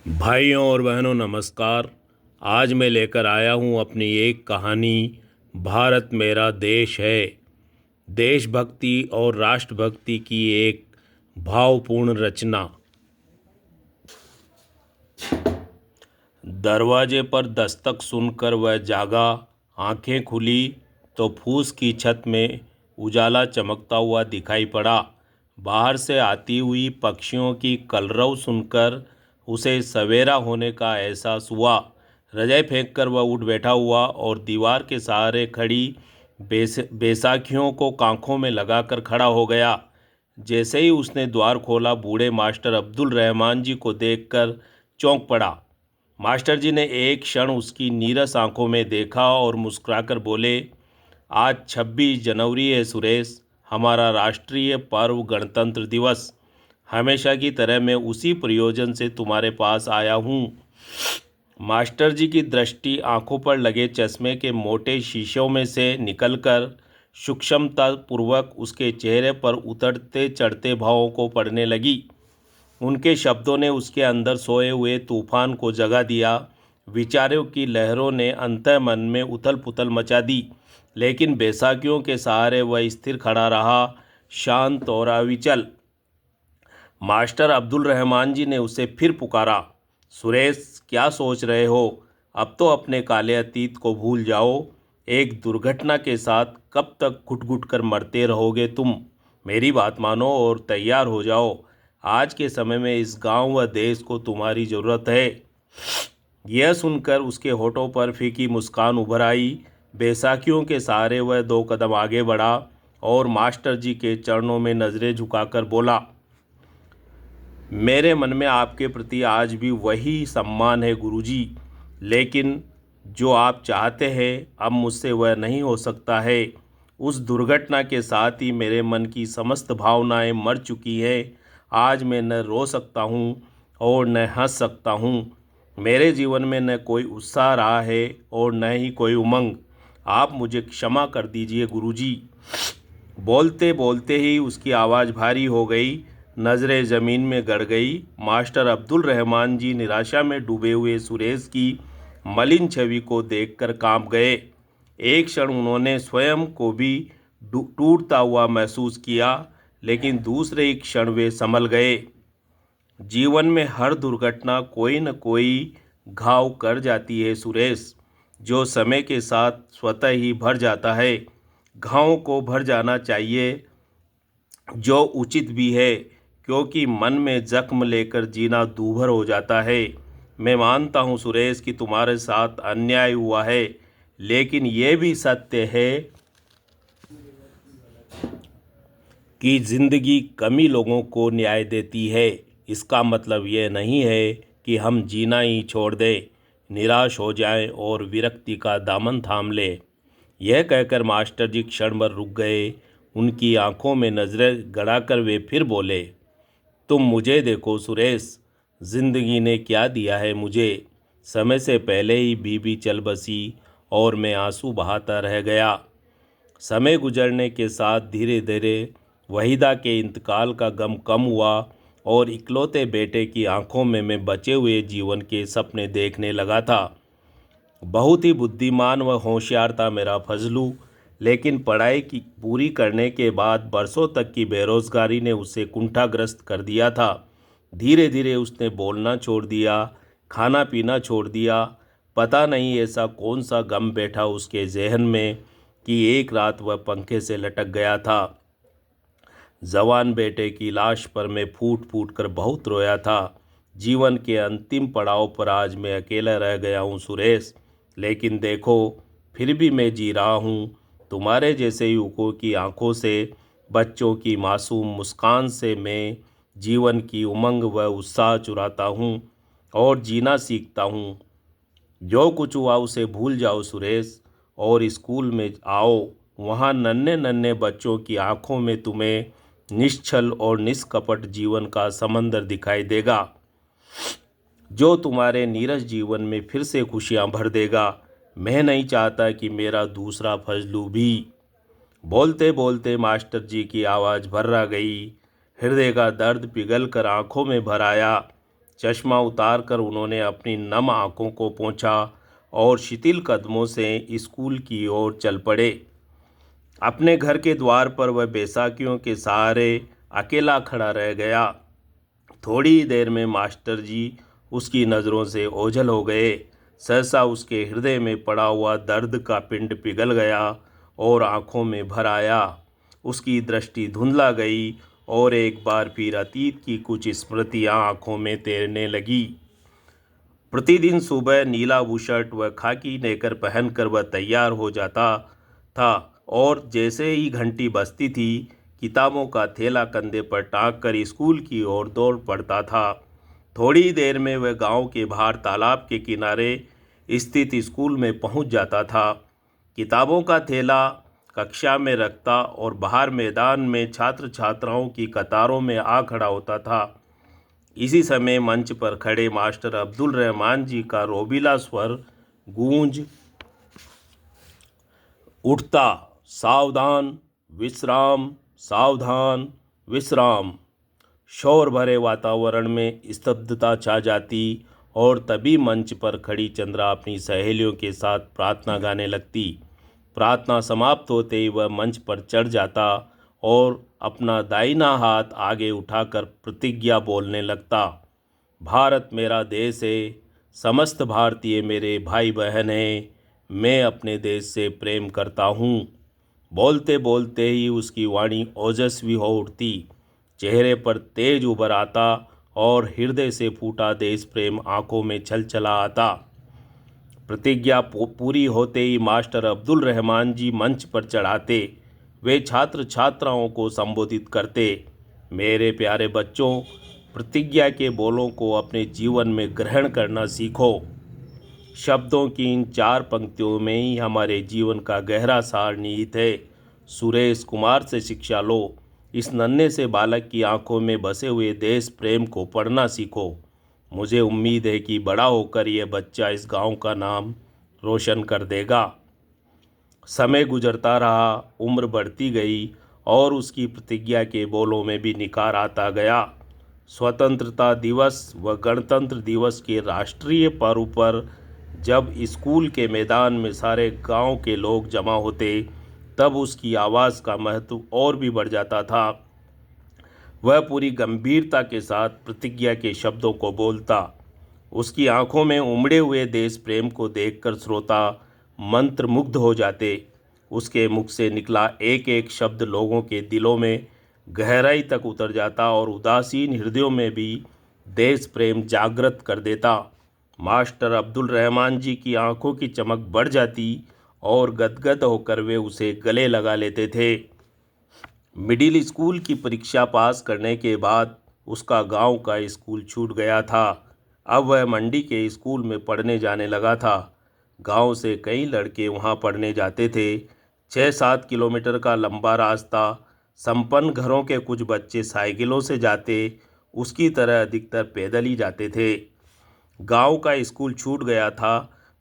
भाइयों और बहनों नमस्कार। आज मैं लेकर आया हूँ अपनी एक कहानी। भारत मेरा देश है। देशभक्ति और राष्ट्रभक्ति की एक भावपूर्ण रचना। दरवाजे पर दस्तक सुनकर वह जागा। आंखें खुली तो फूस की छत में उजाला चमकता हुआ दिखाई पड़ा। बाहर से आती हुई पक्षियों की कलरव सुनकर उसे सवेरा होने का एहसास हुआ। रजाई फेंककर वह उठ बैठा हुआ और दीवार के सहारे खड़ी बैसाखियों को आंखों में लगाकर खड़ा हो गया। जैसे ही उसने द्वार खोला, बूढ़े मास्टर अब्दुल रहमान जी को देखकर चौंक पड़ा। मास्टर जी ने एक क्षण उसकी नीरस आंखों में देखा और मुस्कुराकर बोले, आज 26 जनवरी है सुरेश, हमारा राष्ट्रीय पर्व गणतंत्र दिवस। हमेशा की तरह मैं उसी प्रयोजन से तुम्हारे पास आया हूँ। मास्टर जी की दृष्टि आंखों पर लगे चश्मे के मोटे शीशों में से निकलकर सूक्ष्मतापूर्वक उसके चेहरे पर उतरते चढ़ते भावों को पढ़ने लगी। उनके शब्दों ने उसके अंदर सोए हुए तूफान को जगा दिया। विचारों की लहरों ने अंतः मन में उथल पुथल मचा दी, लेकिन बैसाखियों के सहारे वह स्थिर खड़ा रहा, शांत और अविचल। मास्टर अब्दुल रहमान जी ने उसे फिर पुकारा, सुरेश, क्या सोच रहे हो? अब तो अपने काले अतीत को भूल जाओ। एक दुर्घटना के साथ कब तक घुट घुट कर मरते रहोगे तुम? मेरी बात मानो और तैयार हो जाओ। आज के समय में इस गांव व देश को तुम्हारी ज़रूरत है। यह सुनकर उसके होठों पर फीकी मुस्कान उभर आई। बैसाखियों के सहारे वह 2 कदम आगे बढ़ा और मास्टर जी के चरणों में नज़रें झुकाकर बोला, मेरे मन में आपके प्रति आज भी वही सम्मान है गुरुजी, लेकिन जो आप चाहते हैं अब मुझसे वह नहीं हो सकता है। उस दुर्घटना के साथ ही मेरे मन की समस्त भावनाएं मर चुकी हैं। आज मैं न रो सकता हूँ और न हंस सकता हूँ। मेरे जीवन में न कोई उत्साह रहा है और न ही कोई उमंग। आप मुझे क्षमा कर दीजिए गुरुजी। बोलते बोलते ही उसकी आवाज़ भारी हो गई, नज़रें ज़मीन में गड़ गई। मास्टर अब्दुल रहमान जी निराशा में डूबे हुए सुरेश की मलिन छवि को देखकर कांप गए। एक क्षण उन्होंने स्वयं को भी टूटता हुआ महसूस किया, लेकिन दूसरे ही क्षण वे संभल गए। जीवन में हर दुर्घटना कोई न कोई घाव कर जाती है सुरेश, जो समय के साथ स्वतः ही भर जाता है। घावों को भर जाना चाहिए, जो उचित भी है, क्योंकि मन में जख्म लेकर जीना दूभर हो जाता है। मैं मानता हूँ सुरेश कि तुम्हारे साथ अन्याय हुआ है, लेकिन ये भी सत्य है कि ज़िंदगी कम ही लोगों को न्याय देती है। इसका मतलब यह नहीं है कि हम जीना ही छोड़ दें, निराश हो जाएं और विरक्ति का दामन थाम लें। यह कहकर मास्टर जी क्षण भर रुक गए। उनकी आंखों में नज़रें गड़ाकर वे फिर बोले, तुम मुझे देखो सुरेश, ज़िंदगी ने क्या दिया है मुझे। समय से पहले ही बीबी चल बसी और मैं आंसू बहाता रह गया। समय गुजरने के साथ धीरे धीरे वहीदा के इंतकाल का गम कम हुआ और इकलौते बेटे की आंखों में मैं बचे हुए जीवन के सपने देखने लगा था। बहुत ही बुद्धिमान व होशियार था मेरा फजलू, लेकिन पढ़ाई की पूरी करने के बाद बरसों तक की बेरोज़गारी ने उसे कुंठाग्रस्त कर दिया था। धीरे धीरे उसने बोलना छोड़ दिया, खाना पीना छोड़ दिया। पता नहीं ऐसा कौन सा गम बैठा उसके जहन में कि एक रात वह पंखे से लटक गया था। जवान बेटे की लाश पर मैं फूट फूट कर बहुत रोया था। जीवन के अंतिम पड़ाव पर आज मैं अकेला रह गया हूँ सुरेश, लेकिन देखो फिर भी मैं जी रहा हूँ। तुम्हारे जैसे युवकों की आंखों से, बच्चों की मासूम मुस्कान से मैं जीवन की उमंग व उत्साह चुराता हूँ और जीना सीखता हूँ। जो कुछ हुआ उसे भूल जाओ सुरेश, और स्कूल में आओ। वहाँ नन्हे नन्हे बच्चों की आंखों में तुम्हें निश्छल और निष्कपट जीवन का समंदर दिखाई देगा, जो तुम्हारे नीरस जीवन में फिर से खुशियाँ भर देगा। मैं नहीं चाहता कि मेरा दूसरा फजलू भी। बोलते बोलते मास्टर जी की आवाज़ भर्रा गई। हृदय का दर्द पिघल कर आँखों में भर आया। चश्मा उतारकर उन्होंने अपनी नम आंखों को पोंछा और शिथिल कदमों से स्कूल की ओर चल पड़े। अपने घर के द्वार पर वह बैसाखियों के सहारे अकेला खड़ा रह गया। थोड़ी देर में मास्टर जी उसकी नज़रों से ओझल हो गए। सहसा उसके हृदय में पड़ा हुआ दर्द का पिंड पिघल गया और आंखों में भर आया। उसकी दृष्टि धुंधला गई और एक बार फिर अतीत की कुछ स्मृतियां आंखों में तैरने लगी। प्रतिदिन सुबह नीला बुशर्ट व खाकी नेकर पहनकर वह तैयार हो जाता था और जैसे ही घंटी बजती थी, किताबों का थैला कंधे पर टांग कर स्कूल की ओर दौड़ पड़ता था। थोड़ी देर में वह गांव के बाहर तालाब के किनारे स्थित स्कूल में पहुंच जाता था। किताबों का थैला कक्षा में रखता और बाहर मैदान में छात्र छात्राओं की कतारों में आ खड़ा होता था। इसी समय मंच पर खड़े मास्टर अब्दुल रहमान जी का रोबीला स्वर गूंज उठता, सावधान विश्राम, सावधान विश्राम। शोर भरे वातावरण में स्तब्धता छा जाती और तभी मंच पर खड़ी चंद्रा अपनी सहेलियों के साथ प्रार्थना गाने लगती। प्रार्थना समाप्त होते ही वह मंच पर चढ़ जाता और अपना दाहिना हाथ आगे उठाकर प्रतिज्ञा बोलने लगता। भारत मेरा देश है, समस्त भारतीय मेरे भाई बहन हैं, मैं अपने देश से प्रेम करता हूँ। बोलते बोलते ही उसकी वाणी ओजस्वी हो उठती, चेहरे पर तेज उभर आता और हृदय से फूटा देश प्रेम आंखों में छलछला आता। प्रतिज्ञा पूरी होते ही मास्टर अब्दुल रहमान जी मंच पर चढ़ाते। वे छात्र छात्राओं को संबोधित करते। मेरे प्यारे बच्चों, प्रतिज्ञा के बोलों को अपने जीवन में ग्रहण करना सीखो। शब्दों की इन 4 पंक्तियों में ही हमारे जीवन का गहरा सार निहित है। सुरेश कुमार से शिक्षा लो। इस नन्हे से बालक की आंखों में बसे हुए देश प्रेम को पढ़ना सीखो। मुझे उम्मीद है कि बड़ा होकर यह बच्चा इस गांव का नाम रोशन कर देगा। समय गुजरता रहा, उम्र बढ़ती गई और उसकी प्रतिज्ञा के बोलों में भी निखार आता गया। स्वतंत्रता दिवस व गणतंत्र दिवस के राष्ट्रीय पर्व पर जब स्कूल के मैदान में सारे गांव के लोग जमा होते, तब उसकी आवाज़ का महत्व और भी बढ़ जाता था। वह पूरी गंभीरता के साथ प्रतिज्ञा के शब्दों को बोलता। उसकी आंखों में उमड़े हुए देश प्रेम को देखकर श्रोता मंत्रमुग्ध हो जाते। उसके मुख से निकला एक एक शब्द लोगों के दिलों में गहराई तक उतर जाता और उदासीन हृदयों में भी देश प्रेम जागृत कर देता। मास्टर अब्दुल रहमान जी की आंखों की चमक बढ़ जाती और गदगद होकर वे उसे गले लगा लेते थे। मिडिल स्कूल की परीक्षा पास करने के बाद उसका गांव का स्कूल छूट गया था। अब वह मंडी के स्कूल में पढ़ने जाने लगा था। गांव से कई लड़के वहां पढ़ने जाते थे। 6-7 किलोमीटर का लंबा रास्ता। संपन्न घरों के कुछ बच्चे साइकिलों से जाते, उसकी तरह अधिकतर पैदल ही जाते थे। गांव का स्कूल छूट गया था,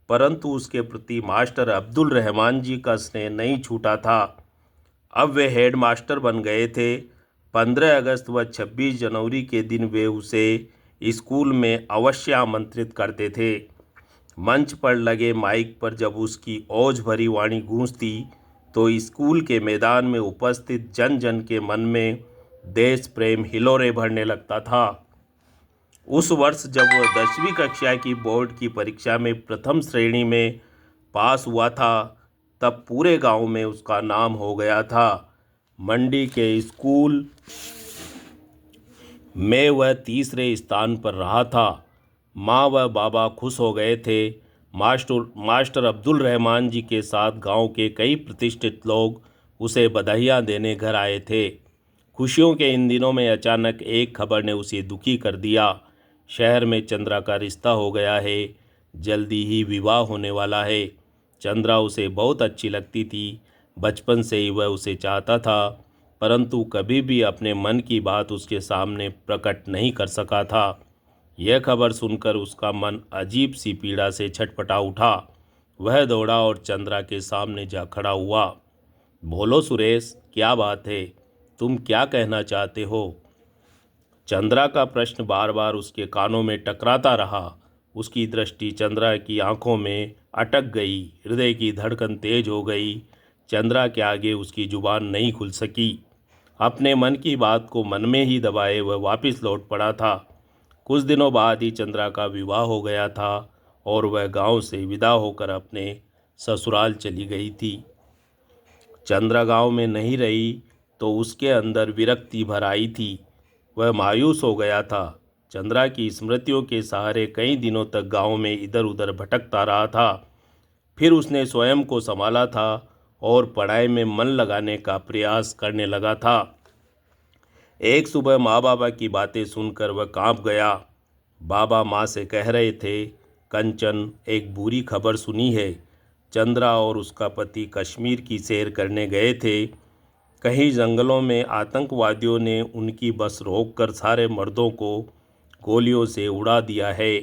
परंतु उसके प्रति मास्टर अब्दुल रहमान जी का स्नेह नहीं छूटा था। अब वे हेड मास्टर बन गए थे। 15 अगस्त व 26 जनवरी के दिन वे उसे स्कूल में अवश्य आमंत्रित करते थे। मंच पर लगे माइक पर जब उसकी ओज भरी वाणी गूंजती, तो स्कूल के मैदान में उपस्थित जन जन के मन में देश प्रेम हिलोरे भरने लगता था। उस वर्ष जब वह 10वीं कक्षा की बोर्ड की परीक्षा में प्रथम श्रेणी में पास हुआ था, तब पूरे गांव में उसका नाम हो गया था। मंडी के स्कूल में वह तीसरे स्थान पर रहा था। माँ व बाबा खुश हो गए थे। मास्टर अब्दुल रहमान जी के साथ गांव के कई प्रतिष्ठित लोग उसे बधाइयाँ देने घर आए थे। खुशियों के इन दिनों में अचानक एक खबर ने उसे दुखी कर दिया। शहर में चंद्रा का रिश्ता हो गया है, जल्दी ही विवाह होने वाला है। चंद्रा उसे बहुत अच्छी लगती थी। बचपन से ही वह उसे चाहता था, परंतु कभी भी अपने मन की बात उसके सामने प्रकट नहीं कर सका था। यह खबर सुनकर उसका मन अजीब सी पीड़ा से छटपटा उठा। वह दौड़ा और चंद्रा के सामने जा खड़ा हुआ। बोलो सुरेश, क्या बात है? तुम क्या कहना चाहते हो? चंद्रा का प्रश्न बार बार उसके कानों में टकराता रहा। उसकी दृष्टि चंद्रा की आंखों में अटक गई। हृदय की धड़कन तेज हो गई। चंद्रा के आगे उसकी जुबान नहीं खुल सकी। अपने मन की बात को मन में ही दबाए वह वापस लौट पड़ा था। कुछ दिनों बाद ही चंद्रा का विवाह हो गया था और वह गांव से विदा होकर अपने ससुराल चली गई थी। चंद्रा गांव में नहीं रही तो उसके अंदर विरक्ति भर आई थी। वह मायूस हो गया था। चंद्रा की स्मृतियों के सहारे कई दिनों तक गांव में इधर उधर भटकता रहा था। फिर उसने स्वयं को संभाला था और पढ़ाई में मन लगाने का प्रयास करने लगा था। एक सुबह माँ बाबा की बातें सुनकर वह कांप गया। बाबा माँ से कह रहे थे, कंचन, एक बुरी खबर सुनी है। चंद्रा और उसका पति कश्मीर की सैर करने गए थे। कहीं जंगलों में आतंकवादियों ने उनकी बस रोककर सारे मर्दों को गोलियों से उड़ा दिया है।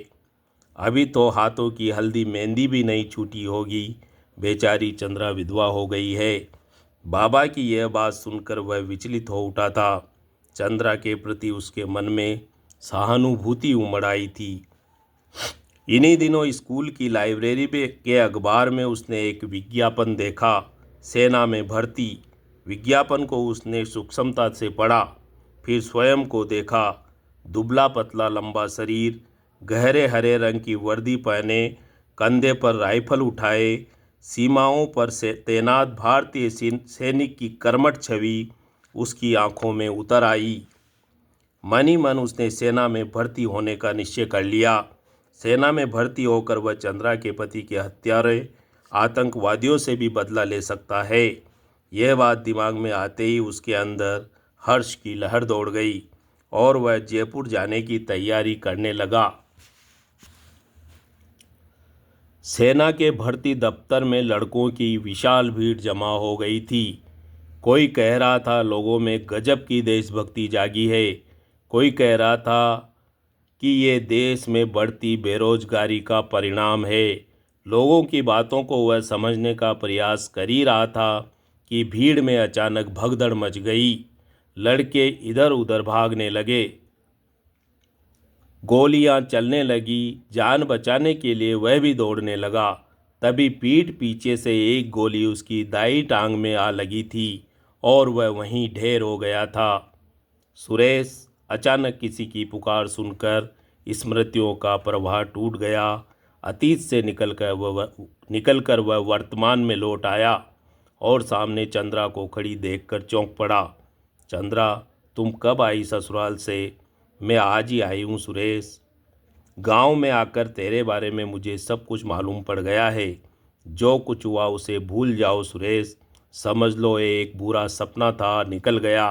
अभी तो हाथों की हल्दी मेहंदी भी नहीं छूटी होगी। बेचारी चंद्रा विधवा हो गई है। बाबा की यह बात सुनकर वह विचलित हो उठा था। चंद्रा के प्रति उसके मन में सहानुभूति उमड़ आई थी। इन्हीं दिनों स्कूल की लाइब्रेरी के अखबार में उसने एक विज्ञापन देखा, सेना में भर्ती। विज्ञापन को उसने सूक्ष्मता से पढ़ा। फिर स्वयं को देखा, दुबला पतला लंबा शरीर, गहरे हरे रंग की वर्दी पहने, कंधे पर राइफल उठाए, सीमाओं पर से तैनात भारतीय सैनिक की कर्मठ छवि उसकी आंखों में उतर आई। मन ही मन उसने सेना में भर्ती होने का निश्चय कर लिया। सेना में भर्ती होकर वह चंद्रा के पति के हत्यारे आतंकवादियों से भी बदला ले सकता है। यह बात दिमाग में आते ही उसके अंदर हर्ष की लहर दौड़ गई और वह जयपुर जाने की तैयारी करने लगा। सेना के भर्ती दफ्तर में लड़कों की विशाल भीड़ जमा हो गई थी। कोई कह रहा था लोगों में गजब की देशभक्ति जागी है। कोई कह रहा था कि ये देश में बढ़ती बेरोजगारी का परिणाम है। लोगों की बातों को वह समझने का प्रयास कर ही रहा था कि भीड़ में अचानक भगदड़ मच गई। लड़के इधर उधर भागने लगे, गोलियां चलने लगी। जान बचाने के लिए वह भी दौड़ने लगा। तभी पीठ पीछे से एक गोली उसकी दाई टांग में आ लगी थी और वह वहीं ढेर हो गया था। सुरेश, अचानक किसी की पुकार सुनकर स्मृतियों का प्रवाह टूट गया। अतीत से निकलकर वह वर्तमान में लौट आया और सामने चंद्रा को खड़ी देखकर चौंक पड़ा। चंद्रा, तुम कब आई ससुराल से? मैं आज ही आई हूँ सुरेश। गांव में आकर तेरे बारे में मुझे सब कुछ मालूम पड़ गया है। जो कुछ हुआ उसे भूल जाओ सुरेश। समझ लो ये एक बुरा सपना था, निकल गया।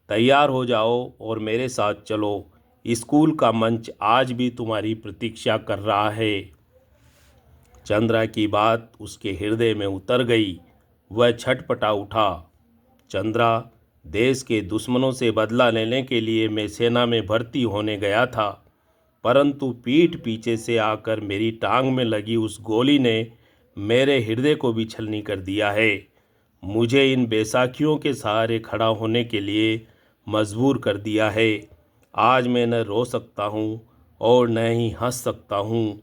तैयार हो जाओ और मेरे साथ चलो। स्कूल का मंच आज भी तुम्हारी प्रतीक्षा कर रहा है। चंद्रा की बात उसके हृदय में उतर गई। वह छटपटा उठा। चंद्रा, देश के दुश्मनों से बदला लेने के लिए मैं सेना में भर्ती होने गया था, परंतु पीठ पीछे से आकर मेरी टांग में लगी उस गोली ने मेरे हृदय को भी छलनी कर दिया है। मुझे इन बैसाखियों के सहारे खड़ा होने के लिए मजबूर कर दिया है। आज मैं न रो सकता हूँ और न ही हंस सकता हूँ।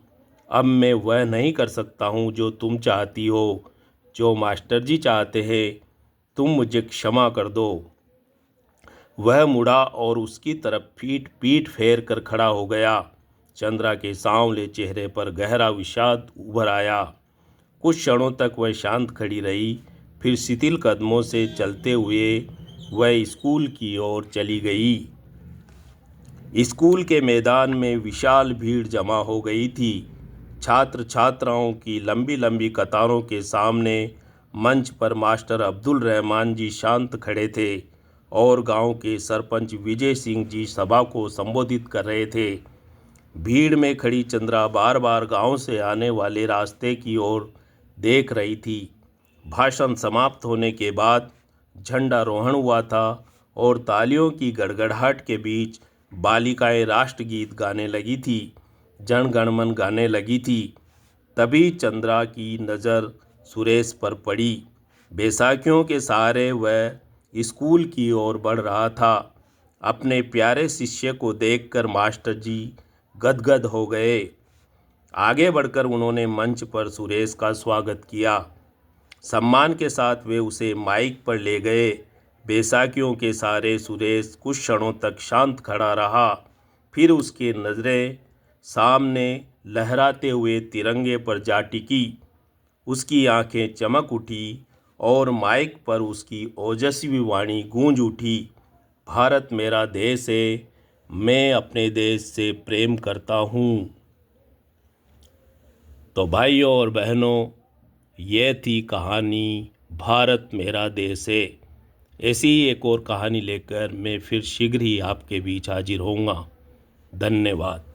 अब मैं वह नहीं कर सकता हूँ जो तुम चाहती हो, जो मास्टर जी चाहते हैं। तुम मुझे क्षमा कर दो। वह मुड़ा और उसकी तरफ पीठ फेर कर खड़ा हो गया। चंद्रा के सांवले चेहरे पर गहरा विषाद उभर आया। कुछ क्षणों तक वह शांत खड़ी रही। फिर शिथिल कदमों से चलते हुए वह स्कूल की ओर चली गई। स्कूल के मैदान में विशाल भीड़ जमा हो गई थी। छात्र छात्राओं की लंबी लंबी कतारों के सामने मंच पर मास्टर अब्दुल रहमान जी शांत खड़े थे और गांव के सरपंच विजय सिंह जी सभा को संबोधित कर रहे थे। भीड़ में खड़ी चंद्रा बार बार गांव से आने वाले रास्ते की ओर देख रही थी। भाषण समाप्त होने के बाद झंडारोहण हुआ था और तालियों की गड़गड़ाहट के बीच बालिकाएं राष्ट्रगीत गाने लगी थी, जन गण मन गाने लगी थी। तभी चंद्रा की नज़र सुरेश पर पड़ी। बैसाखियों के सहारे वह स्कूल की ओर बढ़ रहा था। अपने प्यारे शिष्य को देखकर मास्टर जी गदगद हो गए। आगे बढ़कर उन्होंने मंच पर सुरेश का स्वागत किया। सम्मान के साथ वे उसे माइक पर ले गए। बैसाखियों के सहारे सुरेश कुछ क्षणों तक शांत खड़ा रहा। फिर उसकी नज़रें सामने लहराते हुए तिरंगे पर जा टिकी। उसकी आंखें चमक उठी और माइक पर उसकी ओजस्वी वाणी गूंज उठी। भारत मेरा देश है, मैं अपने देश से प्रेम करता हूँ। तो भाइयों और बहनों, ये थी कहानी भारत मेरा देश है। ऐसी ही एक और कहानी लेकर मैं फिर शीघ्र ही आपके बीच हाजिर होऊंगा। धन्यवाद।